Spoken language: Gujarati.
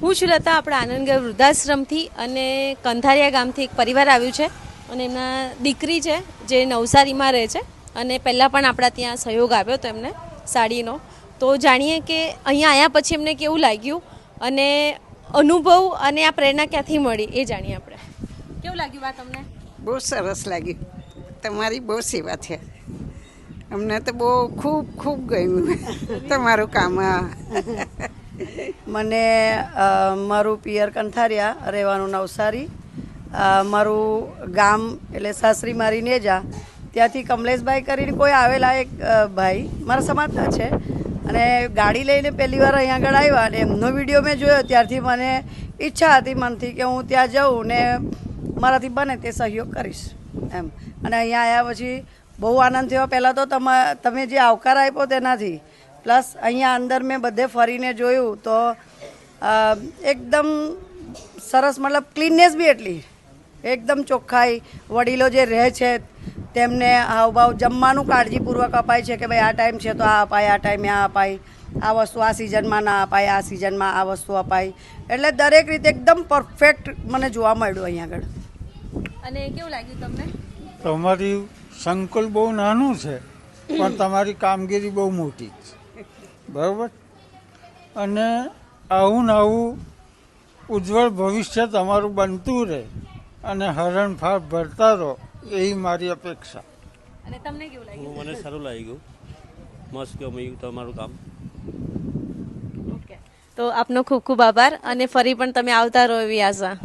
હું છું લતા, આપણા આનંદગઢ વૃદ્ધાશ્રમથી અને કંથારિયા ગામથી એક પરિવાર આવ્યું છે અને એમના દીકરી છે જે નવસારીમાં રહે છે અને પહેલાં પણ આપણા ત્યાં સહયોગ આવ્યો હતો એમને સાડીનો. તો જાણીએ કે અહીંયા આવ્યા પછી એમને કેવું લાગ્યું અને અનુભવ અને આ પ્રેરણા ક્યાંથી મળી એ જાણીએ આપણે. કેવું લાગ્યું વાત તમને? બહુ સરસ લાગ્યું, તમારી બહુ સેવા છે, અમને તો બહુ ખૂબ ખૂબ ગમ્યું તમારું કામ. મને મારું પિયર કંથારિયા, રહેવાનું નવસારી, મારું ગામ એટલે સાસરી મારી નેજા. ત્યાંથી કમલેશભાઈ કરીને કોઈ આવેલા એક ભાઈ મારા સમાજના છે અને ગાડી લઈને પહેલી વાર અહીંયા આગળ આવ્યા અને એમનો વિડીયો મેં જોયો. ત્યારથી મને ઈચ્છા હતી મનથી કે હું ત્યાં જાઉં ને મારાથી બને તે સહયોગ કરીશ એમ. અને અહીંયા આવ્યા પછી બહુ આનંદ થયો. પહેલાં તો તમે જે આવકાર આપ્યો તેનાથી, પ્લસ અહીંયા અંદર મેં બધે ફરીને જોયું તો એકદમ સરસ, મતલબ ક્લીનનેસ બી એટલી, એકદમ ચોખ્ખાઈ. વડીલો જે રહે છે તેમને હાવભાવ, જમવાનું કાળજીપૂર્વક અપાય છે કે ભાઈ આ ટાઈમ છે તો આ અપાય, આ ટાઈમે આ અપાય, આ વસ્તુ આ સિઝનમાં ના અપાય, આ સિઝનમાં આ વસ્તુ અપાય. એટલે દરેક રીતે એકદમ પરફેક્ટ મને જોવા મળ્યું અહીંયા આગળ. અને કેવું લાગ્યું તમને? તમારી સંકુલ બહુ નાનું છે પણ તમારી કામગીરી બહુ મોટી છે, બરાબર. અને આવું ને આવું ઉજ્જવળ ભવિષ્ય તમારું બનતું રહે અને હરણફાળ ભરતા રહો, એવી મારી અપેક્ષા. અને તમને કેવું લાગ્યું? મને સારું લાગ્યું, મસ્ત ગમ્યું તમારું કામ. ઓકે, તો આપનો ખૂબ ખૂબ આભાર અને ફરી પણ તમે આવતા રહો એવી આશા.